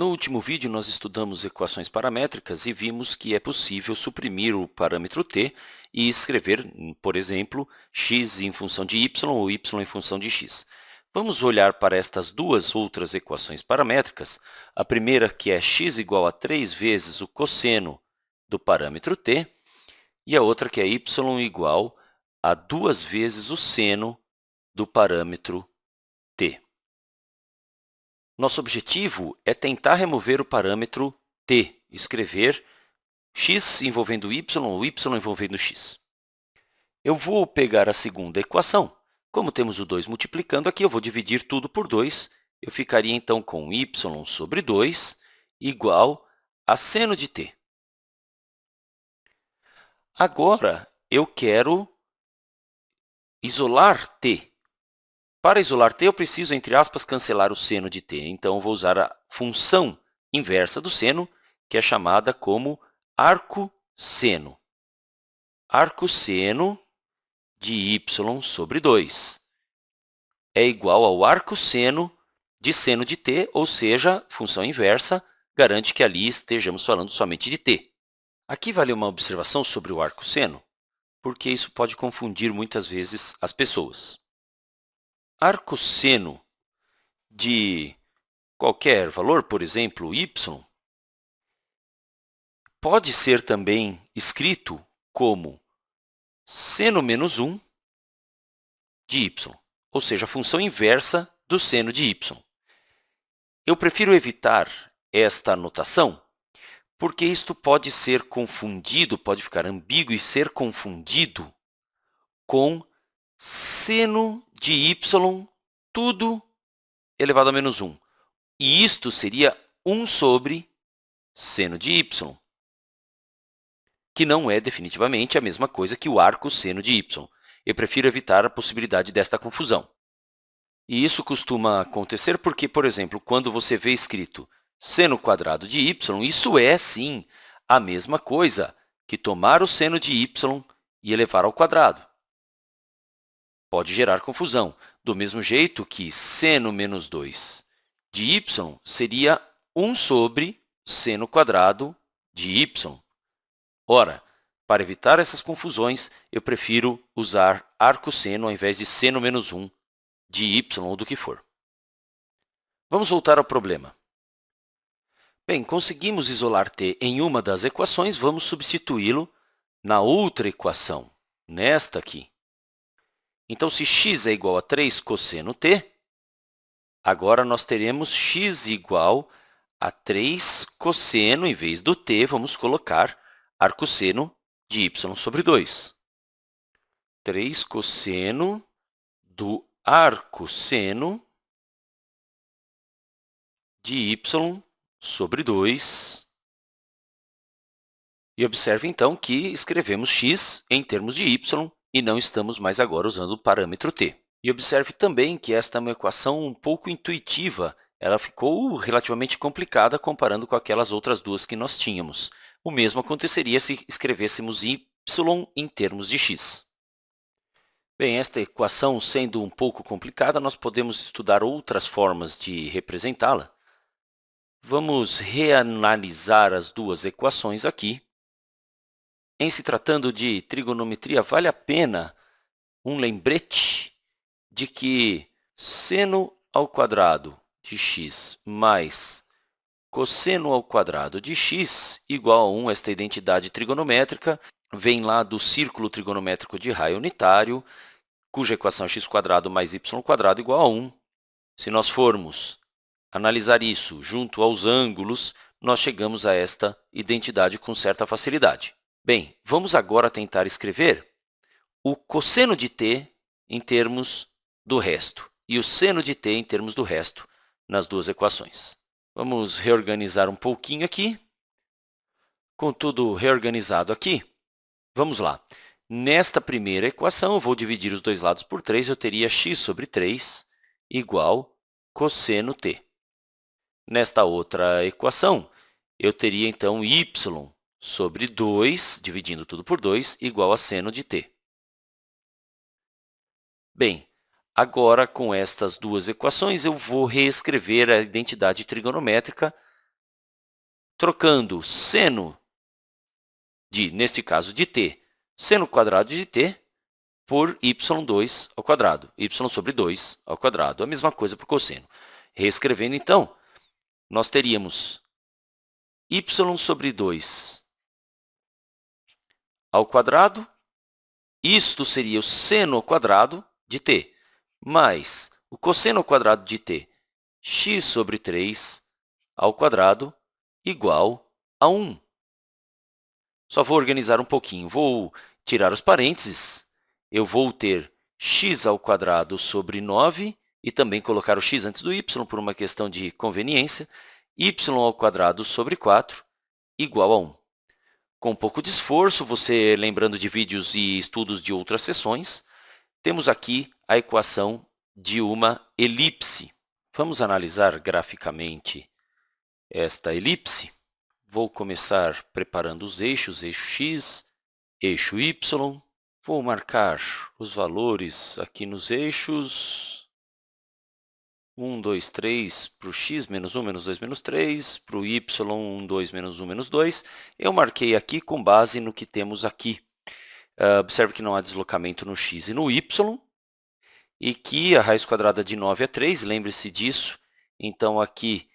No último vídeo, nós estudamos equações paramétricas e vimos que é possível suprimir o parâmetro t e escrever, por exemplo, x em função de y ou y em função de x. Vamos olhar para estas duas outras equações paramétricas. A primeira, que é x igual a 3 vezes o cosseno do parâmetro t, e a outra, que é y igual a 2 vezes o seno do parâmetro t. Nosso objetivo é tentar remover o parâmetro t, escrever x envolvendo y ou y envolvendo x. Eu vou pegar a segunda equação. Como temos o 2 multiplicando aqui, eu vou dividir tudo por 2. Eu ficaria, então, com y sobre 2 igual a seno de t. Agora, eu quero isolar t. Para isolar t, eu preciso, entre aspas, cancelar o seno de t. Então, eu vou usar a função inversa do seno, que é chamada como arcosseno. Arcosseno de y sobre 2 é igual ao arcosseno de seno de t, ou seja, função inversa garante que ali estejamos falando somente de t. Aqui vale uma observação sobre o arcosseno, porque isso pode confundir muitas vezes as pessoas. Arcosseno de qualquer valor, por exemplo, y, pode ser também escrito como seno menos 1 de y, ou seja, a função inversa do seno de y. Eu prefiro evitar esta notação porque isto pode ser confundido, pode ficar ambíguo e ser confundido com seno de y, tudo elevado a menos 1. E isto seria 1 sobre seno de y, que não é definitivamente a mesma coisa que o arcosseno de y. Eu prefiro evitar a possibilidade desta confusão. E isso costuma acontecer porque, por exemplo, quando você vê escrito seno quadrado de y, isso é, sim, a mesma coisa que tomar o seno de y e elevar ao quadrado. Pode gerar confusão, do mesmo jeito que seno menos 2 de y seria 1 sobre seno quadrado de y. Ora, para evitar essas confusões, eu prefiro usar arcosseno ao invés de seno menos 1 de y ou do que for. Vamos voltar ao problema. Bem, conseguimos isolar t em uma das equações, vamos substituí-lo na outra equação, nesta aqui. Então, se x é igual a 3 cosseno t, agora nós teremos x igual a 3 cosseno, em vez do t, vamos colocar arcosseno de y sobre 2. 3 cosseno do arcosseno de y sobre 2. E observe, então, que escrevemos x em termos de y e não estamos mais agora usando o parâmetro t. E observe também que esta é uma equação um pouco intuitiva. Ela ficou relativamente complicada comparando com aquelas outras duas que nós tínhamos. O mesmo aconteceria se escrevêssemos y em termos de x. Bem, esta equação sendo um pouco complicada, nós podemos estudar outras formas de representá-la. Vamos reanalisar as duas equações aqui. Em se tratando de trigonometria, vale a pena um lembrete de que seno ao quadrado de x mais cosseno ao quadrado de x igual a 1, esta identidade trigonométrica, vem lá do círculo trigonométrico de raio unitário, cuja equação é x² mais y² igual a 1. Se nós formos analisar isso junto aos ângulos, nós chegamos a esta identidade com certa facilidade. Bem, vamos agora tentar escrever o cosseno de t em termos do resto e o seno de t em termos do resto nas duas equações. Vamos reorganizar um pouquinho aqui. Com tudo reorganizado aqui, vamos lá. Nesta primeira equação, eu vou dividir os dois lados por 3, eu teria x sobre 3 igual cosseno t. Nesta outra equação, eu teria, então, y sobre 2, dividindo tudo por 2, igual a seno de t. Bem, agora, com estas duas equações, eu vou reescrever a identidade trigonométrica trocando seno neste caso, de t, seno quadrado de t, por y2 ao quadrado, y sobre 2 ao quadrado. A mesma coisa para o cosseno. Reescrevendo, então, nós teríamos y sobre 2 ao quadrado, isto seria o seno ao quadrado de t, mais o cosseno ao quadrado de t, x sobre 3 ao quadrado, igual a 1. Só vou organizar um pouquinho. Vou tirar os parênteses. Eu vou ter x ao quadrado sobre 9 e também colocar o x antes do y por uma questão de conveniência. Y ao quadrado sobre 4 igual a 1. Com um pouco de esforço, você lembrando de vídeos e estudos de outras sessões, temos aqui a equação de uma elipse. Vamos analisar graficamente esta elipse. Vou começar preparando os eixos, eixo x, eixo y. Vou marcar os valores aqui nos eixos. 1, 2, 3 para o x, menos 1, menos 2, menos 3. Para o y, 1, 2, menos 1, menos 2. Eu marquei aqui com base no que temos aqui. Observe que não há deslocamento no x e no y. E que a raiz quadrada de 9 é 3, lembre-se disso. Então, aqui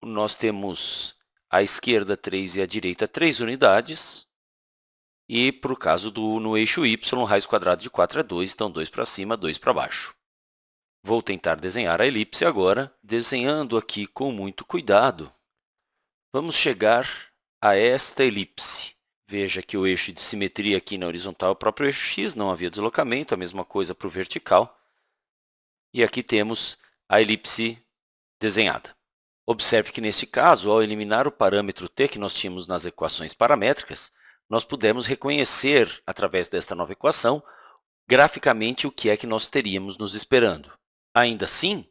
nós temos à esquerda 3 e à direita 3 unidades. E, para o caso no eixo y, raiz quadrada de 4 é 2, então 2 para cima, 2 para baixo. Vou tentar desenhar a elipse agora, desenhando aqui com muito cuidado. Vamos chegar a esta elipse. Veja que o eixo de simetria aqui na horizontal é o próprio eixo x, não havia deslocamento, a mesma coisa para o vertical. E aqui temos a elipse desenhada. Observe que, neste caso, ao eliminar o parâmetro t que nós tínhamos nas equações paramétricas, nós pudemos reconhecer, através desta nova equação, graficamente o que é que nós teríamos nos esperando. Ainda assim,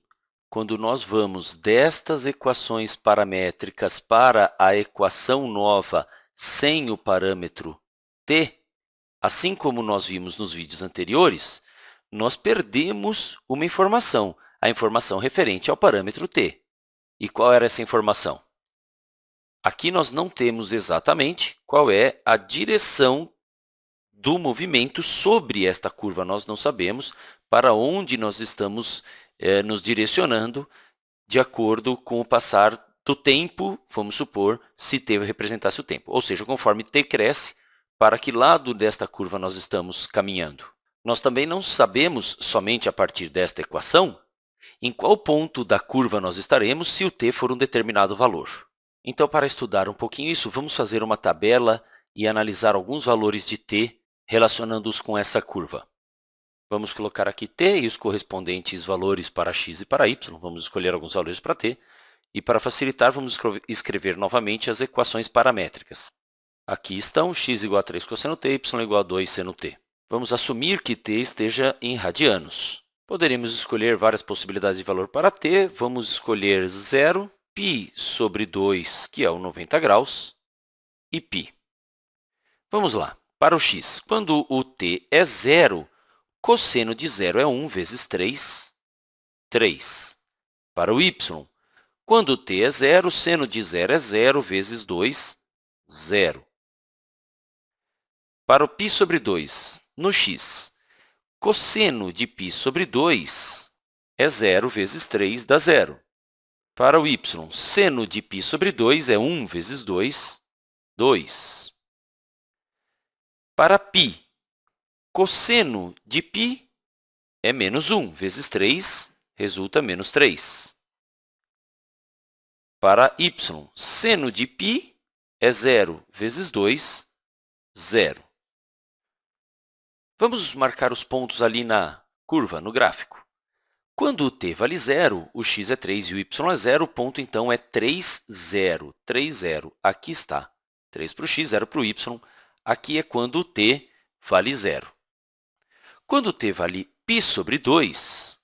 quando nós vamos destas equações paramétricas para a equação nova sem o parâmetro t, assim como nós vimos nos vídeos anteriores, nós perdemos uma informação, a informação referente ao parâmetro t. E qual era essa informação? Aqui nós não temos exatamente qual é a direção do movimento sobre esta curva. Nós não sabemos para onde nós estamos nos direcionando de acordo com o passar do tempo, vamos supor, se t representasse o tempo. Ou seja, conforme t cresce, para que lado desta curva nós estamos caminhando. Nós também não sabemos, somente a partir desta equação, em qual ponto da curva nós estaremos se o t for um determinado valor. Então, para estudar um pouquinho isso, vamos fazer uma tabela e analisar alguns valores de t, relacionando-os com essa curva. Vamos colocar aqui t e os correspondentes valores para x e para y. Vamos escolher alguns valores para t. E, para facilitar, vamos escrever novamente as equações paramétricas. Aqui estão x igual a 3 cosseno t, y igual a 2 seno t. Vamos assumir que t esteja em radianos. Poderíamos escolher várias possibilidades de valor para t. Vamos escolher 0, π sobre 2, que é o 90 graus, e π. Vamos lá. Para o x, quando o t é 0, cosseno de 0 é 1 vezes 3, 3. Para o y, quando t é 0, seno de 0 é 0 vezes 2, 0. Para o π sobre 2, no x, cosseno de π sobre 2 é 0 vezes 3, dá 0. Para o y, seno de π sobre 2 é 1 vezes 2, 2. Para π, cosseno de π é menos 1 vezes 3, resulta menos 3. Para y, seno de π é 0 vezes 2, 0. Vamos marcar os pontos ali na curva, no gráfico. Quando o t vale 0, o x é 3 e o y é 0, o ponto, então, é 3, 0. 3, 0. Aqui está. 3 para o x, 0 para o y. Aqui é quando o t vale 0. Quando o t vale π sobre 2,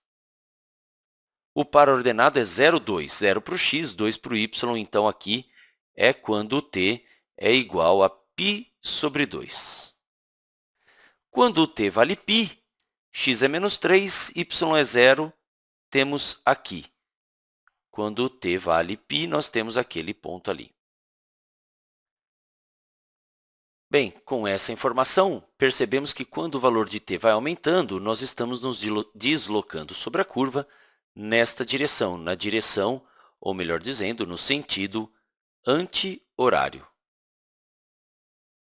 o par ordenado é 0, 2. 0 para o x, 2 para o y. Então, aqui é quando o t é igual a π sobre 2. Quando o t vale π, x é menos 3, y é 0, temos aqui quando t vale π, nós temos aquele ponto ali. Bem, com essa informação, percebemos que quando o valor de t vai aumentando, nós estamos nos deslocando sobre a curva nesta direção, na direção, ou melhor dizendo, no sentido anti-horário.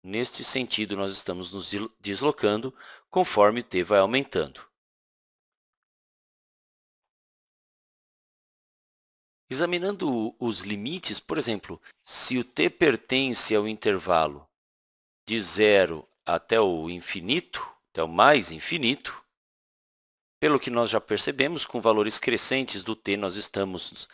Neste sentido, nós estamos nos deslocando conforme t vai aumentando. Examinando os limites, por exemplo, se o t pertence ao intervalo de 0 até o infinito, até o mais infinito, pelo que nós já percebemos, com valores crescentes do t, nós estamos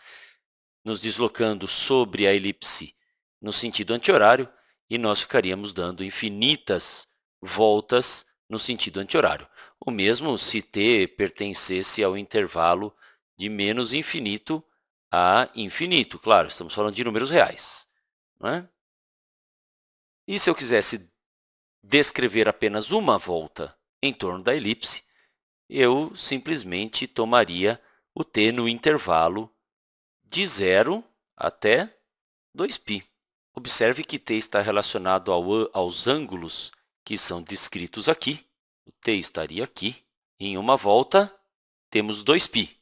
nos deslocando sobre a elipse no sentido anti-horário e nós ficaríamos dando infinitas voltas no sentido anti-horário. O mesmo se t pertencesse ao intervalo de menos infinito a infinito. Claro, estamos falando de números reais, não é? E se eu quisesse descrever apenas uma volta em torno da elipse, eu simplesmente tomaria o t no intervalo de 0 até 2π. Observe que t está relacionado aos ângulos que são descritos aqui. O t estaria aqui. Em uma volta, temos 2π.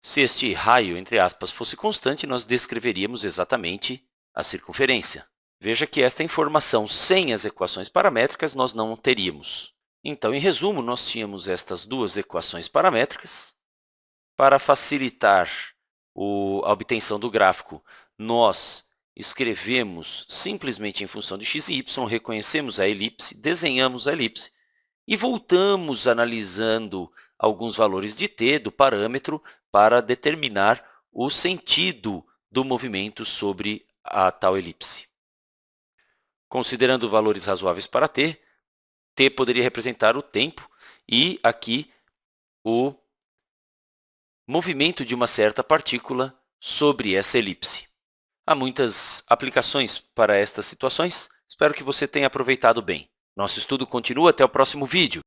Se este raio, entre aspas, fosse constante, nós descreveríamos exatamente a circunferência. Veja que esta informação, sem as equações paramétricas, nós não teríamos. Então, em resumo, nós tínhamos estas duas equações paramétricas. Para facilitar a obtenção do gráfico, nós escrevemos simplesmente em função de x e y, reconhecemos a elipse, desenhamos a elipse e voltamos analisando alguns valores de t, do parâmetro, para determinar o sentido do movimento sobre a tal elipse. Considerando valores razoáveis para t, t poderia representar o tempo e aqui o movimento de uma certa partícula sobre essa elipse. Há muitas aplicações para estas situações. Espero que você tenha aproveitado bem. Nosso estudo continua até o próximo vídeo.